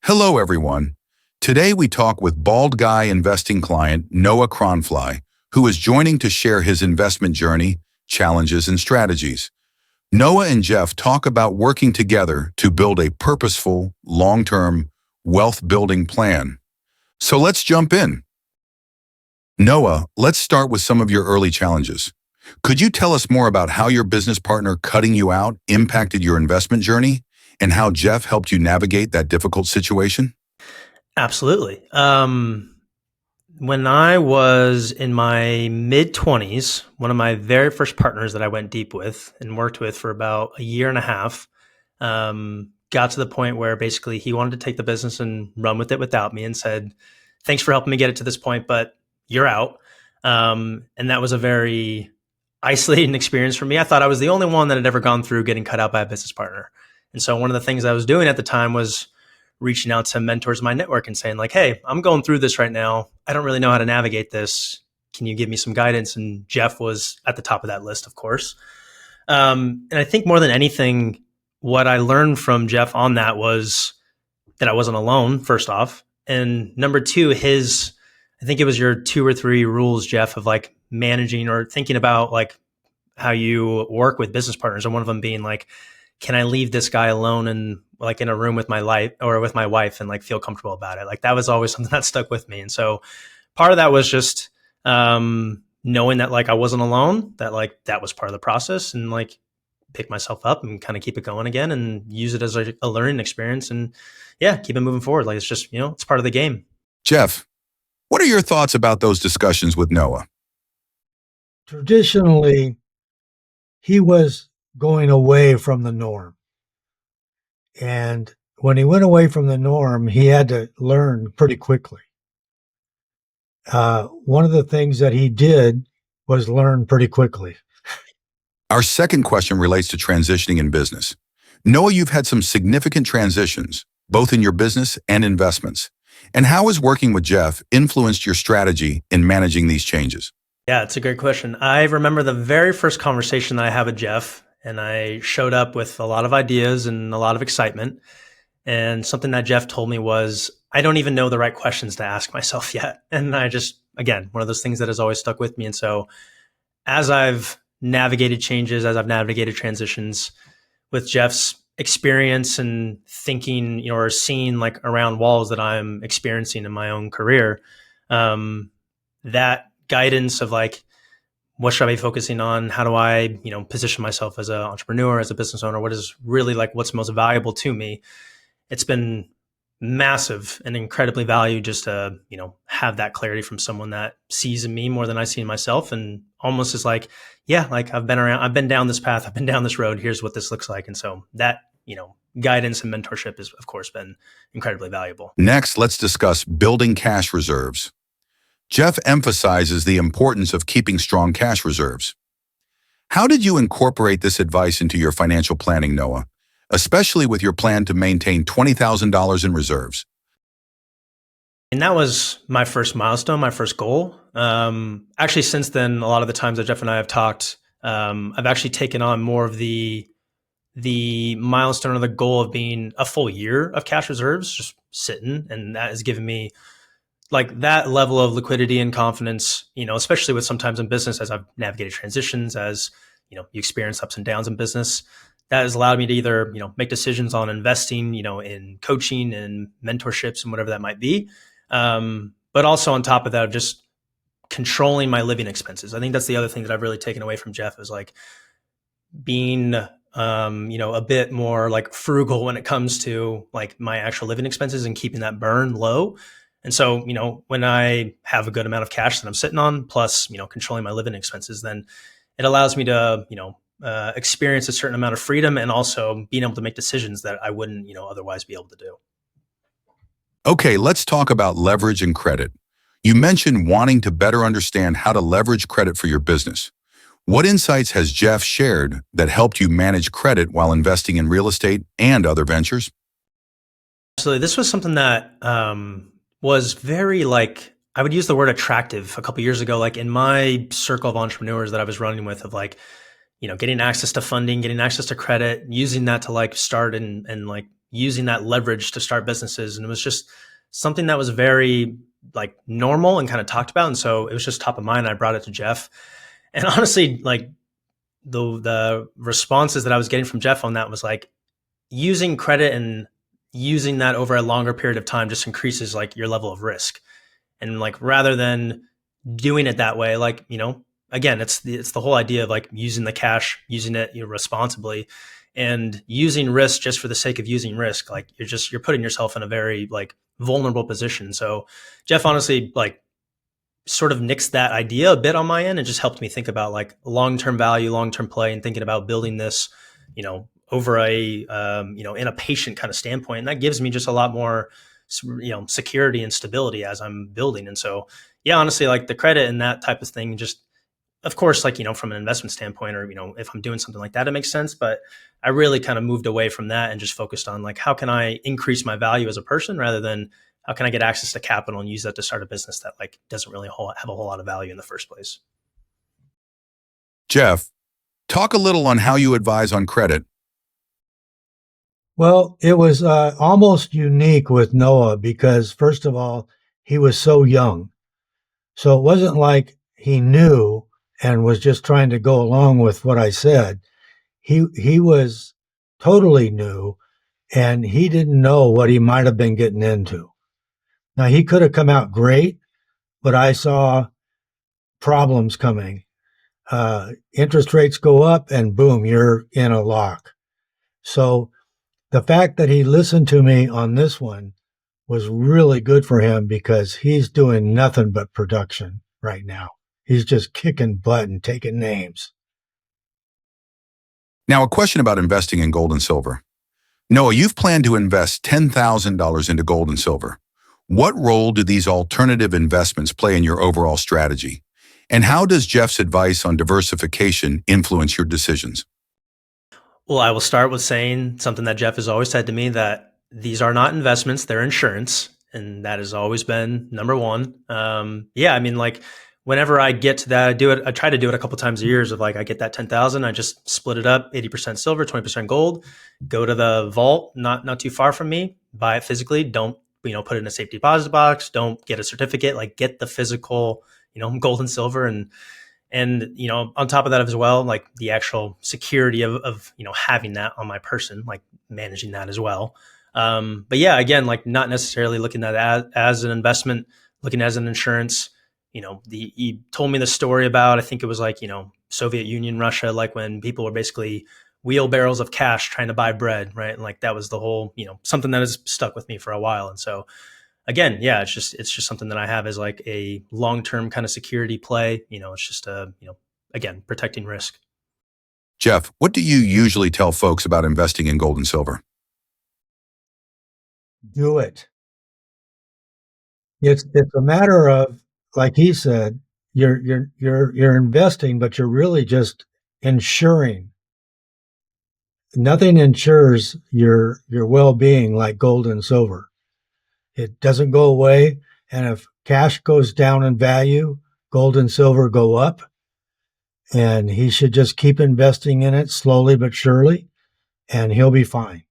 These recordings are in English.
Hello, everyone. Today we talk with BawldGuy Investing client Noah Kronfly, who is joining to share his investment journey, challenges, and strategies. Noah and Jeff talk about working together to build a purposeful, long-term, wealth-building plan. So let's jump in. Noah, let's start with some of your early challenges. Could you tell us more about how your business partner cutting you out impacted your investment journey and how Jeff helped you navigate that difficult situation? Absolutely. When I was in my mid-20s, one of my very first partners that I went deep with and worked with for about a year and a half, got to the point where basically he wanted to take the business and run with it without me and said, thanks for helping me get it to this point, but you're out. And that was a very isolating experience for me. I thought I was the only one that had ever gone through getting cut out by a business partner. And so one of the things I was doing at the time was reaching out to mentors in my network and saying like, hey, I'm going through this right now. I don't really know how to navigate this. Can you give me some guidance? And Jeff was at the top of that list, of course. And I think more than anything, what I learned from Jeff on that was that I wasn't alone, first off. And number two, I think it was your 2 or 3 rules, Jeff, of like managing or thinking about like how you work with business partners. And one of them being like, can I leave this guy alone and like in a room with my life or with my wife and like feel comfortable about it? Like that was always something that stuck with me. And so part of that was just knowing that like I wasn't alone, that like that was part of the process, and like pick myself up and kind of keep it going again and use it as a learning experience and keep it moving forward. Like it's just, it's part of the game. Jeff, what are your thoughts about those discussions with Noah? Traditionally, he was going away from the norm. And when he went away from the norm, he had to learn pretty quickly. One of the things that he did was learn pretty quickly. Our second question relates to transitioning in business. Noah, you've had some significant transitions, both in your business and investments. And how has working with Jeff influenced your strategy in managing these changes? Yeah, it's a great question. I remember the very first conversation that I had with Jeff, and I showed up with a lot of ideas and a lot of excitement. And something that Jeff told me was, I don't even know the right questions to ask myself yet. And I just, again, one of those things that has always stuck with me. And so as I've navigated changes, as I've navigated transitions with Jeff's experience and thinking, or seeing like around walls that I'm experiencing in my own career, that guidance of like, what should I be focusing on? How do I, position myself as an entrepreneur, as a business owner? What is really like what's most valuable to me? It's been massive and incredibly valued just to, have that clarity from someone that sees in me more than I see in myself, and almost is like, like I've been down this path, I've been down this road, here's what this looks like. And so that, guidance and mentorship has of course been incredibly valuable. Next, let's discuss building cash reserves. Jeff emphasizes the importance of keeping strong cash reserves. How did you incorporate this advice into your financial planning, Noah, especially with your plan to maintain $20,000 in reserves? And that was my first milestone, my first goal. Actually, since then, a lot of the times that Jeff and I have talked, I've actually taken on more of the milestone or the goal of being a full year of cash reserves, just sitting. And that has given me like that level of liquidity and confidence, especially with sometimes in business, as I've navigated transitions, as, you experience ups and downs in business, that has allowed me to either, make decisions on investing, in coaching and mentorships and whatever that might be. But also on top of that, just controlling my living expenses. I think that's the other thing that I've really taken away from Jeff is like being, a bit more like frugal when it comes to like my actual living expenses and keeping that burn low. And so, when I have a good amount of cash that I'm sitting on, plus, controlling my living expenses, then it allows me to, experience a certain amount of freedom and also being able to make decisions that I wouldn't, otherwise be able to do. Okay, let's talk about leverage and credit. You mentioned wanting to better understand how to leverage credit for your business. What insights has Jeff shared that helped you manage credit while investing in real estate and other ventures? So this was something that was very like, I would use the word attractive a couple of years ago, like in my circle of entrepreneurs that I was running with, of like, getting access to funding, getting access to credit, using that to like start and like using that leverage to start businesses. And it was just something that was very like normal and kind of talked about. And so it was just top of mind. I brought it to Jeff. And honestly, like the responses that I was getting from Jeff on that was like, using credit and using that over a longer period of time just increases like your level of risk. And like rather than doing it that way, like, again, it's the whole idea of like using the cash, using it responsibly, and using risk just for the sake of using risk. Like you're putting yourself in a very like vulnerable position. So Jeff honestly like sort of nixed that idea a bit on my end and just helped me think about like long-term value, long-term play, and thinking about building this, over a, in a patient kind of standpoint. And that gives me just a lot more, security and stability as I'm building. And so, yeah, honestly, like the credit and that type of thing, just, of course, like, from an investment standpoint, or, if I'm doing something like that, it makes sense. But I really kind of moved away from that and just focused on like, how can I increase my value as a person rather than how can I get access to capital and use that to start a business that like doesn't really have a whole lot of value in the first place. Jeff, talk a little on how you advise on credit. Well, it was almost unique with Noah because, first of all, he was so young. So it wasn't like he knew and was just trying to go along with what I said. He was totally new, and he didn't know what he might have been getting into. Now, he could have come out great, but I saw problems coming. Interest rates go up, and boom, you're in a lock. So the fact that he listened to me on this one was really good for him because he's doing nothing but production right now. He's just kicking butt and taking names. Now, a question about investing in gold and silver. Noah, you've planned to invest $10,000 into gold and silver. What role do these alternative investments play in your overall strategy? And how does Jeff's advice on diversification influence your decisions? Well, I will start with saying something that Jeff has always said to me, that these are not investments, they're insurance. And that has always been number one. Yeah, I mean, like whenever I get to that, I try to do it a couple times a year of like, I get that 10,000, I just split it up, 80% silver, 20% gold, go to the vault, not too far from me, buy it physically. Don't, put it in a safe deposit box. Don't get a certificate, like get the physical, gold and silver. And on top of that as well, like the actual security of having that on my person, like managing that as well. But yeah, again, like not necessarily looking at that as an investment, looking as an insurance. He told me the story about, I think it was like, Soviet Union, Russia, like when people were basically wheelbarrows of cash trying to buy bread, right? And like that was the whole, something that has stuck with me for a while. And so again, yeah, it's just something that I have as like a long-term kind of security play. It's just again, protecting risk. Jeff, what do you usually tell folks about investing in gold and silver? Do it. It's a matter of, like he said, you're investing, but you're really just insuring. Nothing insures your well-being like gold and silver. It doesn't go away, and if cash goes down in value, gold and silver go up, and he should just keep investing in it slowly but surely, and he'll be fine.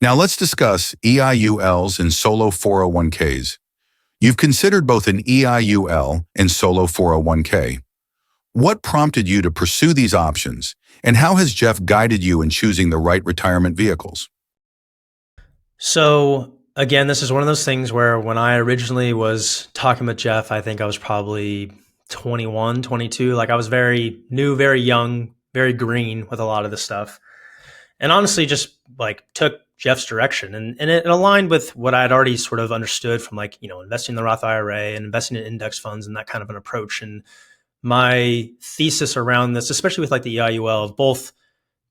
Now let's discuss EIULs and Solo 401ks. You've considered both an EIUL and Solo 401k. What prompted you to pursue these options, and how has Jeff guided you in choosing the right retirement vehicles? So again, this is one of those things where when I originally was talking with Jeff, I think I was probably 21, 22. Like I was very new, very young, very green with a lot of this stuff. And honestly, just like took Jeff's direction and it aligned with what I had already sort of understood from like, investing in the Roth IRA and investing in index funds and that kind of an approach. And my thesis around this, especially with like the EIUL of both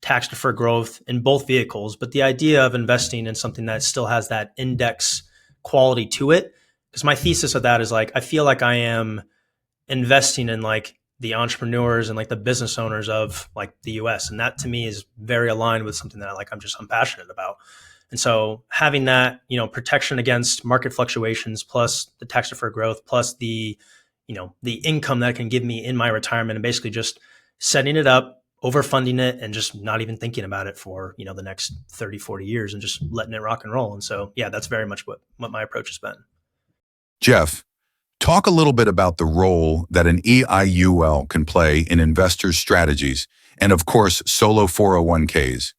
tax deferred growth in both vehicles, but the idea of investing in something that still has that index quality to it. Because my thesis of that is like, I feel like I am investing in like the entrepreneurs and like the business owners of like the US. And that to me is very aligned with something that I'm passionate about. And so having that, protection against market fluctuations, plus the tax deferred growth, plus the income that it can give me in my retirement, and basically just setting it up overfunding it and just not even thinking about it for, the next 30, 40 years and just letting it rock and roll. And so, yeah, that's very much what my approach has been. Jeff, talk a little bit about the role that an EIUL can play in investors' strategies and, of course, solo 401ks.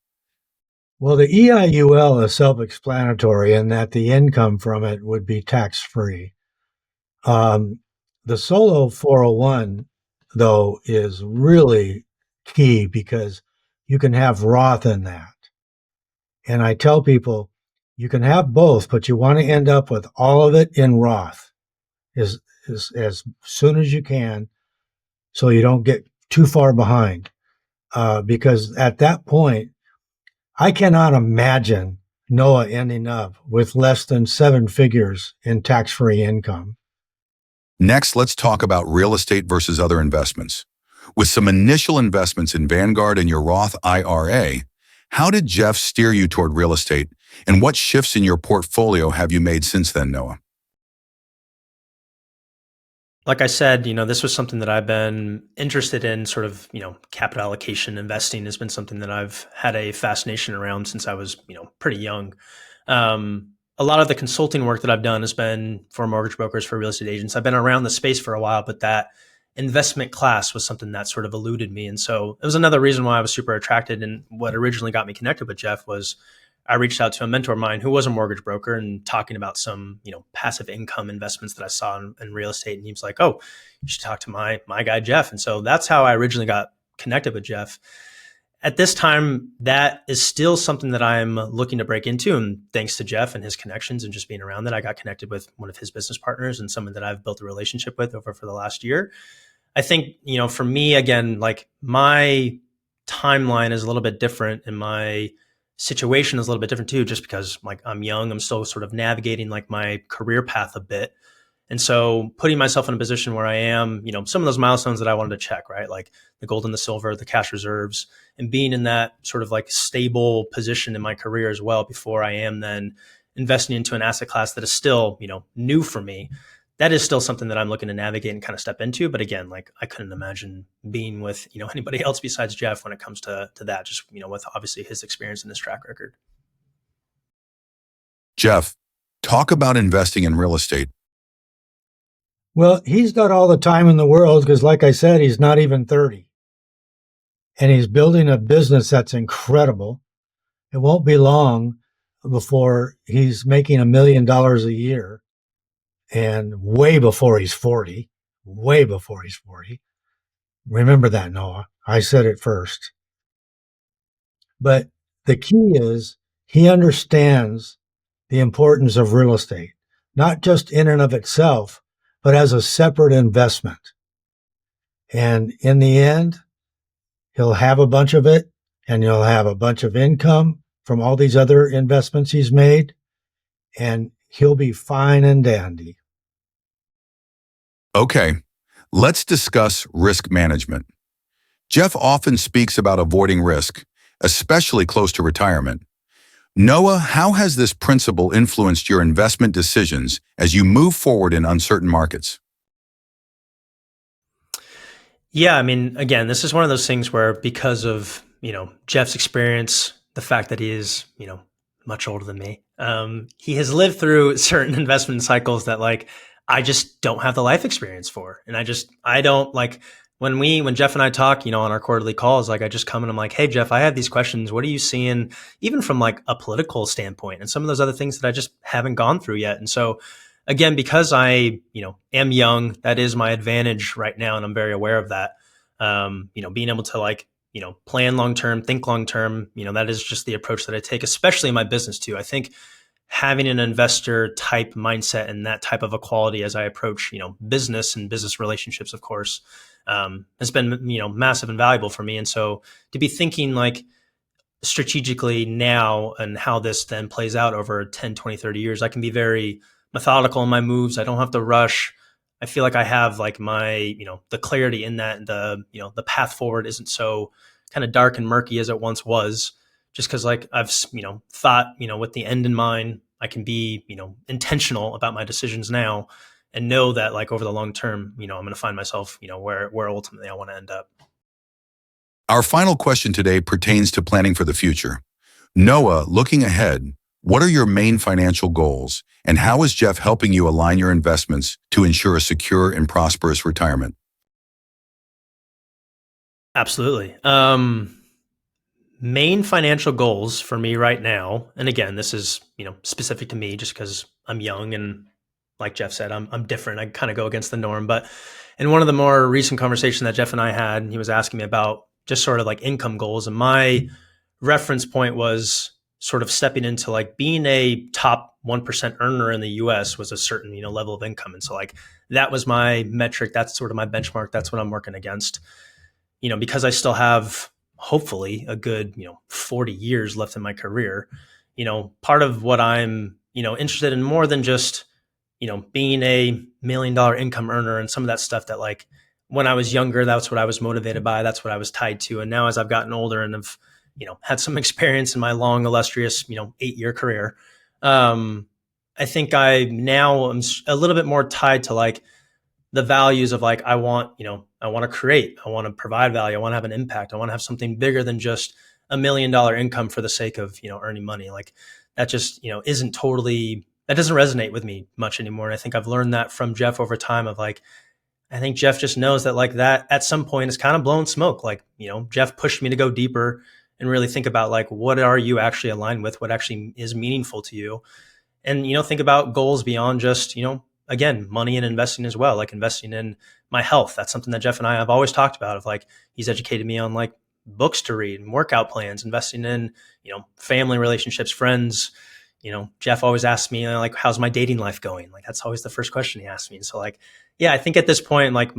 Well, the EIUL is self-explanatory in that the income from it would be tax-free. The solo 401, though, is really key because you can have Roth in that. And I tell people you can have both, but you want to end up with all of it in Roth as soon as you can so you don't get too far behind. Because at that point, I cannot imagine Noah ending up with less than 7 figures in tax-free income. Next, let's talk about real estate versus other investments. With some initial investments in Vanguard and your Roth IRA, how did Jeff steer you toward real estate, and what shifts in your portfolio have you made since then, Noah? Like I said, this was something that I've been interested in, sort of, capital allocation investing has been something that I've had a fascination around since I was, pretty young. A lot of the consulting work that I've done has been for mortgage brokers, for real estate agents. I've been around the space for a while, but that investment class was something that sort of eluded me. And so it was another reason why I was super attracted. And what originally got me connected with Jeff was I reached out to a mentor of mine who was a mortgage broker and talking about some, passive income investments that I saw in real estate. And he was like, "Oh, you should talk to my guy, Jeff." And so that's how I originally got connected with Jeff. At this time, that is still something that I'm looking to break into. And thanks to Jeff and his connections and just being around that, I got connected with one of his business partners and someone that I've built a relationship with over for the last year. I think, for me, again, like my timeline is a little bit different and my situation is a little bit different too, just because like I'm young, I'm still sort of navigating like my career path a bit. And so putting myself in a position where I am, some of those milestones that I wanted to check, right? Like the gold and the silver, the cash reserves, and being in that sort of like stable position in my career as well before I am then investing into an asset class that is still, new for me. That is still something that I'm looking to navigate and kind of step into. But again, like I couldn't imagine being with, anybody else besides Jeff when it comes to that, just, with obviously his experience and his track record. Jeff, talk about investing in real estate. Well, he's got all the time in the world because, like I said, he's not even 30. And he's building a business that's incredible. It won't be long before he's making $1 million a year, and way before he's 40. Way before he's 40. Remember that, Noah. I said it first. But the key is he understands the importance of real estate, not just in and of itself, but as a separate investment. And in the end, he'll have a bunch of it, and he'll have a bunch of income from all these other investments he's made, and he'll be fine and dandy. Okay, let's discuss risk management. Jeff often speaks about avoiding risk, especially close to retirement. Noah, how has this principle influenced your investment decisions as you move forward in uncertain markets? Yeah, I mean, again, this is one of those things where because of, Jeff's experience, the fact that he is, much older than me, he has lived through certain investment cycles that like, I just don't have the life experience for. And I don't like when Jeff and I talk, on our quarterly calls, like I just come and I'm like, "Hey, Jeff, I have these questions. What are you seeing even from like a political standpoint and some of those other things that I just haven't gone through yet?" And so again, because I, am young, that is my advantage right now. And I'm very aware of that. Being able to like, plan long-term, think long-term, that is just the approach that I take, especially in my business too. I think having an investor type mindset and that type of a quality as I approach, business and business relationships, of course, has been, massive and valuable for me. And so to be thinking like strategically now and how this then plays out over 10, 20, 30 years, I can be very methodical in my moves. I don't have to rush. I feel like I have like my, the clarity in that, the path forward isn't so kind of dark and murky as it once was, just because like I've, thought, with the end in mind, I can be, intentional about my decisions now and know that like over the long term, I'm going to find myself, where ultimately I want to end up. Our final question today pertains to planning for the future. Noah, looking ahead, what are your main financial goals, and how is Jeff helping you align your investments to ensure a secure and prosperous retirement? Absolutely. Main financial goals for me right now, and again, this is, specific to me just because I'm young and like Jeff said, I'm different. I kind of go against the norm. But in one of the more recent conversations that Jeff and I had, he was asking me about just sort of like income goals. And my reference point was sort of stepping into like being a top 1% earner in the US was a certain, level of income. And so like that was my metric. That's sort of my benchmark. That's what I'm working against. Because I still have hopefully a good, 40 years left in my career, part of what I'm, interested in more than just, being a $1 million income earner and some of that stuff that like when I was younger, that's what I was motivated by. That's what I was tied to. And now as I've gotten older and have, had some experience in my long, illustrious, 8-year career, I think I now am a little bit more tied to like the values of like, I want to create, I want to provide value. I want to have an impact. I want to have something bigger than just $1 million income for the sake of, earning money. Like that just, isn't totally, that doesn't resonate with me much anymore. And I think I've learned that from Jeff over time of like, I think Jeff just knows that like that at some point is kind of blowing smoke. Like, Jeff pushed me to go deeper and really think about like, what are you actually aligned with? What actually is meaningful to you? And, think about goals beyond just, again, money and investing as well, like investing in my health. That's something that Jeff and I have always talked about of like, he's educated me on like books to read and workout plans, investing in, family relationships, friends. Jeff always asks me like, how's my dating life going? Like, that's always the first question he asks me. And so like, yeah, I think at this point, like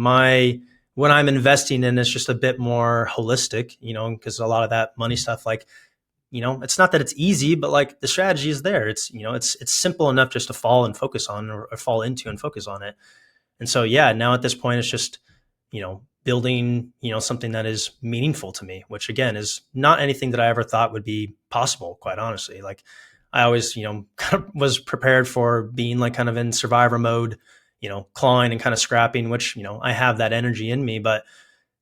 what I'm investing in is just a bit more holistic, because a lot of that money stuff, like, it's not that it's easy, but like the strategy is there. It's, it's simple enough just to fall and focus on or fall into and focus on it. And so, yeah, now at this point, it's just, building, something that is meaningful to me, which again is not anything that I ever thought would be possible, quite honestly. Like I always, kind of was prepared for being like kind of in survivor mode, clawing and kind of scrapping, which, I have that energy in me, but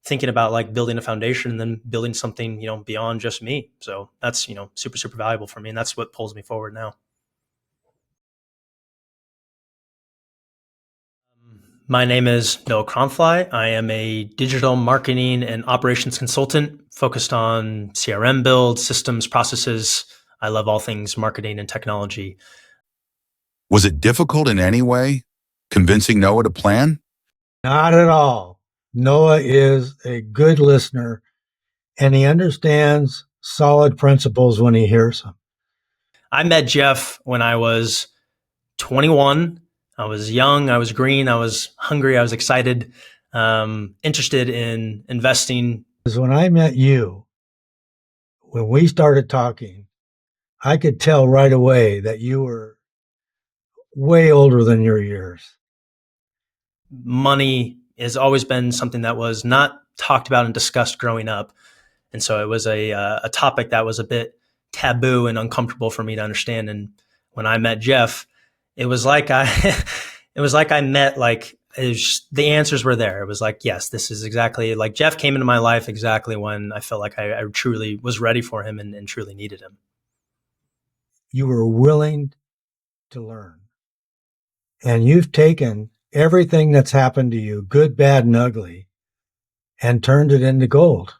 thinking about like building a foundation and then building something, beyond just me. So that's, super, super valuable for me. And that's what pulls me forward now. My name is Noah Kronfly. I am a digital marketing and operations consultant focused on CRM build, systems, processes. I love all things marketing and technology. Was it difficult in any way convincing Noah to plan? Not at all. Noah is a good listener and he understands solid principles when he hears them. I met Jeff when I was 21. I was young, I was green, I was hungry, I was excited, interested in investing. Because when I met you, when we started talking, I could tell right away that you were way older than your years. Money has always been something that was not talked about and discussed growing up. And so it was a topic that was a bit taboo and uncomfortable for me to understand. And when I met Jeff, it was like I met like the answers were there. It was like, yes, this is exactly like Jeff came into my life exactly when I felt like I truly was ready for him and truly needed him. You were willing to learn. And you've taken everything that's happened to you, good, bad, and ugly, and turned it into gold.